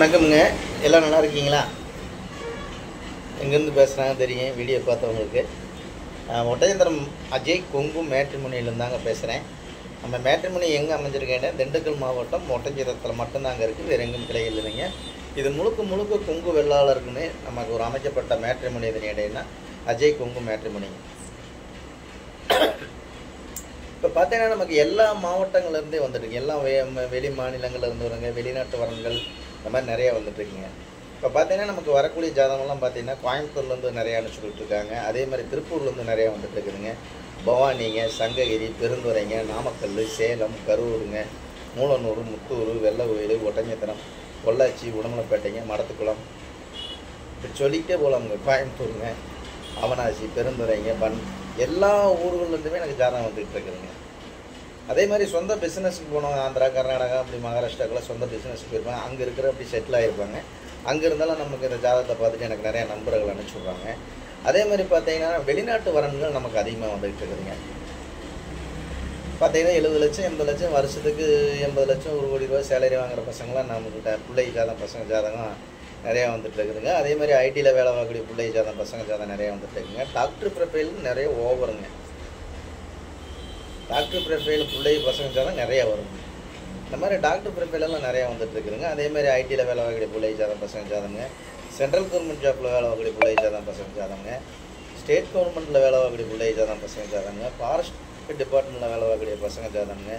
வணக்கம்ங்க. எல்லாம் நல்லா இருக்கீங்களா? எங்கேருந்து பேசுகிறாங்க தெரியும் வீடியோ பார்த்தவங்களுக்கு. ஒட்டஞ்சத்திரம் அஜய் கொங்கு மேட்ரிமோனியிலேருந்து தாங்க பேசுகிறேன். நம்ம மேட்ரிமோனி எங்கே அமைஞ்சிருக்கேன்னா திண்டுக்கல் மாவட்டம் ஒட்டஞ்சத்திரத்தில் மட்டும்தாங்க இருக்குது, வேறு எங்கும் கிளைகள் இல்லைங்க. இது முழுக்க முழுக்க கொங்கு வெள்ளாளருக்குன்னு நமக்கு ஒரு அமைக்கப்பட்ட மேட்ரிமோனி இதன் இடையினா அஜய் கொங்கு மேட்ரிமோனி. இப்போ பார்த்தீங்கன்னா நமக்கு எல்லா மாவட்டங்கள்லேருந்தே வந்துட்டுருக்கு, எல்லாம் வெளி மாநிலங்கள்லேருந்து வருங்க, வெளிநாட்டு வரன்கள் இந்த மாதிரி நிறையா வந்துட்டுருக்குங்க. இப்போ பார்த்தீங்கன்னா நமக்கு வரக்கூடிய ஜாதகம்லாம் பார்த்தீங்கன்னா கோயம்புத்தூர்லேருந்து நிறையா அனுப்பிச்சுக்கிட்டு இருக்காங்க. அதே மாதிரி திருப்பூர்லேருந்து நிறையா வந்துட்டு இருக்குதுங்க. பவானிங்க, சங்ககிரி, பெருந்துறைங்க, நாமக்கல், சேலம், கரூருங்க, மூலனூர், முத்தூர், வெள்ளகோயில், ஒட்டஞ்சத்திரம், பொள்ளாச்சி, உடமலைப்பேட்டைங்க, மடத்துக்குளம், இப்படி சொல்லிக்கிட்டே போகலாமுங்க. கோயம்புத்தூருங்க, அவனாசி, பெருந்துறைங்க, எல்லா ஊர்கள்லேருந்துமே எனக்கு ஜாதகம் வந்துகிட்டு இருக்குதுங்க. அதே மாதிரி சொந்த பிஸ்னஸுக்கு போனவங்க ஆந்திரா, கர்நாடகா, அப்படி மகாராஷ்டிராக்கெல்லாம் சொந்த பிஸ்னஸுக்கு போயிருப்பாங்க. அங்கே இருக்கிற அப்படி செட்டில் ஆகிருப்பாங்க. அங்கே இருந்தாலும் நமக்கு இந்த ஜாதகத்தை பார்த்துட்டு எனக்கு நிறையா நண்பர்கள் அனுப்பிச்சுட்றாங்க. அதே மாதிரி பார்த்தீங்கன்னா வெளிநாட்டு வரன்கள் நமக்கு அதிகமாக வந்துகிட்டு இருக்குதுங்க. பார்த்தீங்கன்னா 70 லட்சம் 80 லட்சம் வருஷத்துக்கு 80 லட்சம் 1 கோடி ரூபா சேலரி வாங்குகிற பசங்களாம் நம்மக்கிட்ட பிள்ளை ஜாதகம் பசங்க ஜாதகம் நிறையா வந்துட்டு இருக்குதுங்க. அதே மாதிரி ஐடியில் வேலை வாங்கக்கூடிய பிள்ளை ஜாதகம் பசங்க ஜாதகம் நிறையா வந்துட்டு இருக்குங்க. டாக்டர் ப்ரொஃபைல் நிறைய ஓவருங்க. டாக்டர் ப்ரொஃபைல் பிள்ளை பசங்க ஜாதகம் நிறையா வருங்க. இந்த மாதிரி டாக்டர் ப்ரொஃபைலெல்லாம் நிறையா வந்துட்டு இருக்குதுங்க. அதே மாதிரி ஐடியில் வேலை வாங்கக்கூடிய பிள்ளை ஜாதகம் பசங்க ஜாதகங்க, சென்ட்ரல் கவர்மெண்ட் ஜாப்பில் வேலை வாங்கக்கூடிய பிள்ளை ஜாதகம் பசங்க ஜாதகங்க, ஸ்டேட் கவர்மெண்ட்டில் வேலை வாங்கக்கூடிய பிள்ளை ஜாதகம் பசங்க ஜாதகங்க, ஃபாரஸ்ட் டிபார்ட்மெண்ட்டில் வேலை வாங்கக்கூடிய பசங்க ஜாதகங்க,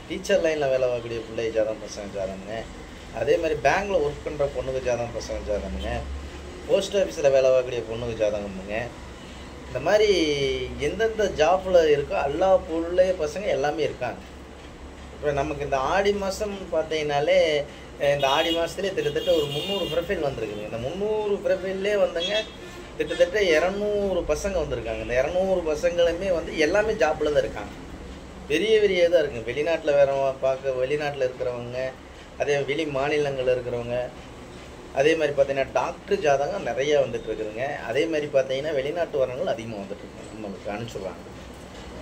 டீச்சர் லைனில் வேலை வாங்கக்கூடிய பிள்ளை ஜாதகம் பசங்க ஜாதகங்க, அதே மாதிரி பேங்கில் ஒர்க் பண்ணுற பொண்ணுக்கு ஜாதகம் பசங்க ஜாதகங்க, போஸ்ட் ஆஃபீஸில் வேலை வாங்கக்கூடிய பொண்ணுக்கு ஜாதகமுங்க. இந்த மாதிரி எந்தெந்த ஜாப்பில் இருக்கோ எல்லா பிள்ளை பசங்க எல்லாமே இருக்காங்க. இப்போ நமக்கு இந்த ஆடி மாதம் பார்த்தீங்கன்னாலே இந்த ஆடி மாதத்துலேயே கிட்டத்தட்ட ஒரு 300 ப்ரொஃபைல் வந்துருக்குங்க. இந்த 300 ப்ரொஃபைல்லே வந்துங்க கிட்டத்தட்ட 200 பசங்க வந்திருக்காங்க. இந்த 200 பசங்களுமே வந்து எல்லாமே ஜாப்பில் தான் இருக்காங்க. பெரிய பெரிய இதாக இருக்குங்க. வெளிநாட்டில் வெளிநாட்டில் இருக்கிறவங்க, அதே வெளி மாநிலங்களில் இருக்கிறவங்க, அதே மாதிரி பார்த்தீங்கன்னா டாக்டர் ஜாதகம் நிறையா வந்துட்டு இருக்குதுங்க. அதே மாதிரி பார்த்தீங்கன்னா வெளிநாட்டு வரங்கள் அதிகமாக வந்துட்டுருக்குங்க. நம்மளுக்கு அனுப்பிச்சுடுறாங்க.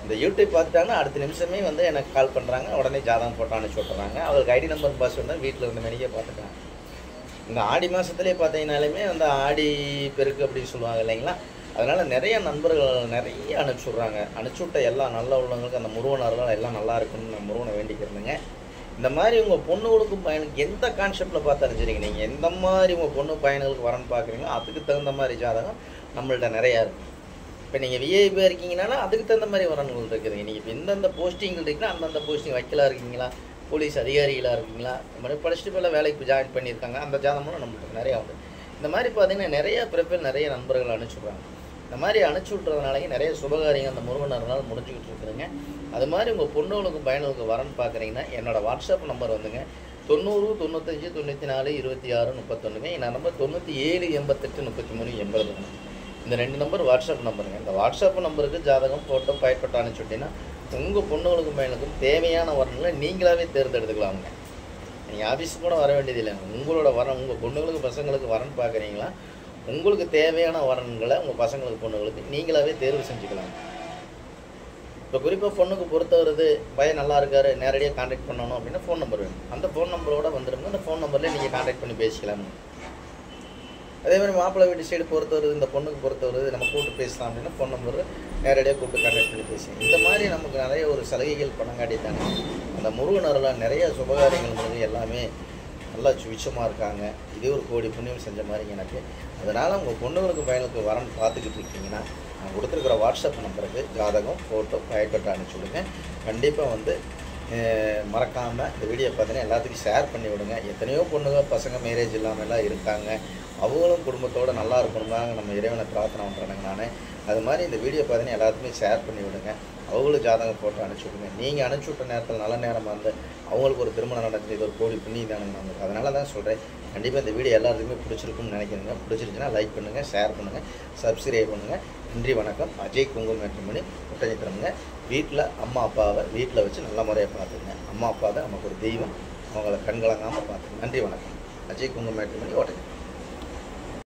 இந்த யூடியூப் பார்த்துட்டாங்கன்னா அடுத்த நிமிஷமே வந்து எனக்கு கால் பண்ணுறாங்க, உடனே ஜாதகம் போட்டு அனுப்பிச்சி விட்றாங்க. அவருக்கு ஐடி நம்பர் பாஸ்வேர்டு தான் வீட்டில் இருந்த மேனிக்கே பார்த்துட்டாங்க. இந்த ஆடி மாதத்துலேயே பார்த்தீங்கன்னாலுமே அந்த ஆடி பெருக்கு அப்படின்னு சொல்லுவாங்க இல்லைங்களா, அதனால் நிறைய நண்பர்கள் நிறைய அனுப்பிச்சி விட்றாங்க. அனுப்பிச்சி விட்ட எல்லா நல்ல உள்ளவங்களுக்கு அந்த முருகனர்கள் எல்லாம் நல்லா இருக்குன்னு நான் முருகனை வேண்டிக்கிறேங்க. இந்த மாதிரி உங்கள் பொண்ணுகளுக்கும் பையனுக்கு எந்த கான்செப்டில் பார்த்து அறிஞ்சிருங்க, நீங்கள் எந்த மாதிரி உங்கள் பொண்ணு பையனுக்கு வரன்னு பார்க்குறீங்களோ அதுக்கு தகுந்த மாதிரி ஜாதகம் நம்மள்ட்ட நிறையா இருக்குது. இப்போ நீங்கள் விஐபியாக இருக்கீங்கன்னா அதுக்கு தகுந்த மாதிரி வரன்கள் இருக்குதுங்க. நீங்கள் இப்போ எந்தெந்த போஸ்டிங்கள் இருக்குன்னா அந்தந்த போஸ்டிங் வைக்கலாக இருக்கீங்களா, போலீஸ் அதிகாரிகளாக இருக்கீங்களா, இந்த மாதிரி படிச்சுட்டு போல வேலைக்கு ஜாயின் பண்ணியிருக்காங்க, அந்த ஜாதகமும் நம்மளுக்கு நிறையா வந்து இந்த மாதிரி பார்த்தீங்கன்னா நிறையா ப்ரிப்பேர் நிறைய நண்பர்கள் அனுப்பிச்சுட்றாங்க. இந்த மாதிரி அனுப்பிச்சி விட்றதுனாலே நிறைய சுபகாரியங்கள் அந்த முருகனர்களால் முடிஞ்சுக்கிட்டு இருக்குதுங்க. அது மாதிரி உங்கள் பொண்ணுகளுக்கும் பையனுக்கு வரன்னு பார்க்குறீங்கன்னா என்னோடய வாட்ஸ்அப் நம்பர் வந்துங்க 90 95 94 26 31. என் நம்பர் 97 88 33 80. இந்த 2 நம்பர் வாட்ஸ்அப் நம்பருங்க. இந்த வாட்ஸ்அப் நம்பருக்கு ஜாதகம் ஃபோட்டோ பயன்பட்டு அனுப்பிச்சுட்டிங்கன்னா உங்கள் பொண்ணுகளுக்கும் பையனுக்கும் தேவையான வரன்களை நீங்களாகவே தேர்ந்தெடுத்துக்கலாமுங்க. நீங்கள் ஆஃபீஸுக்கு கூட வர வேண்டியது இல்லைங்க. உங்களோட வரன் உங்கள் பொண்ணுங்களுக்கு பசங்களுக்கு வரன் பார்க்குறீங்களா, உங்களுக்கு தேவையான வரன்களை உங்கள் பசங்களுக்கு பொண்ணுங்களுக்கு நீங்களாகவே தேர்வு செஞ்சுக்கலாம். இப்போ குறிப்பாக பொண்ணுக்கு பொறுத்த வருது, பையன் நல்லா இருக்காரு, நேரடியாக கான்டாக்ட் பண்ணணும் அப்படின்னா ஃபோன் நம்பர் வேணும். அந்த ஃபோன் நம்பரோட வந்துடுங்க. அந்த ஃபோன் நம்பர்லேயே நீங்கள் கான்டாக்ட் பண்ணி பேசிக்கலாம். அதே மாதிரி மாப்பிள்ளை வீட்டு சைடு பொறுத்த வருது, இந்த பொண்ணுக்கு பொறுத்த வருது, நம்ம கூப்பிட்டு பேசலாம் அப்படின்னா ஃபோன் நம்பர் நேரடியாக கூப்பிட்டு கான்டாக்ட் பண்ணி பேசுங்க. இந்த மாதிரி நமக்கு நிறைய ஒரு சலுகைகள் பணங்காட்டி தானே அந்த முருகனரெல்லாம் நிறைய சுபகாரியங்கள் முடிஞ்சு எல்லாமே நல்லா சுவிச்சமாக இருக்காங்க. இதே ஒரு கோடி புண்ணியம் செஞ்ச மாதிரி எனக்கு. அதனால் உங்கள் பொண்ணுங்களுக்கு பையனுக்கு வரன் பார்த்துக்கிட்டு இருக்கீங்கன்னா நான் கொடுத்துருக்குற வாட்ஸ்அப் நம்பருக்கு ஜாதகம் ஃபோட்டோ பயன்பட்டு அனுப்பிச்சுடுங்க. கண்டிப்பாக வந்து மறக்காமல் இந்த வீடியோ பார்த்தீங்கன்னா எல்லாத்துக்கும் ஷேர் பண்ணி விடுங்க. எத்தனையோ பொண்ணுங்க பசங்க மேரேஜ் இல்லாமல்லாம் இருக்காங்க, அவங்களும் குடும்பத்தோடு நல்லா இருக்கணும்னாங்க நம்ம இறைவனை பிரார்த்தனை பண்ணுறேங்க நான். அது மாதிரி இந்த வீடியோ பார்த்தீங்கன்னா எல்லாத்துக்குமே ஷேர் பண்ணி விடுங்க. அவங்களும் ஜாதகம் ஃபோட்டோ அனுப்பிச்சி விடுங்க. நீங்கள் அனுப்பிச்சி விட்ட நேரத்தில் நல்ல நேரமாக இருந்து அவங்களுக்கு ஒரு திருமணம் நடந்து இது ஒரு கோடி புண்ணி தானுங்க நம்மளுக்கு. அதனால தான் சொல்கிறேன், கண்டிப்பாக இந்த வீடியோ எல்லாத்துக்குமே பிடிச்சிருக்கும்னு நினைக்கிறேங்க. பிடிச்சிருச்சுன்னா லைக் பண்ணுங்கள், ஷேர் பண்ணுங்கள், சப்ஸ்கிரைப் பண்ணுங்கள். நன்றி, வணக்கம். அஜய் கொங்கு மேட்ரிமோனி ஒட்டஞ்சத்திரம்ங்க. வீட்டில் அம்மா அப்பாவை வீட்டில் வச்சு நல்ல முறையாக பார்த்துங்க. அம்மா அப்பா தான் நமக்கு ஒரு தெய்வம், அவங்கள கண்கலங்காமல் பார்த்துங்க. நன்றி, வணக்கம். அஜய் கொங்கு மேட்ரிமோனி ஒட்டஞ்சத்திரம்.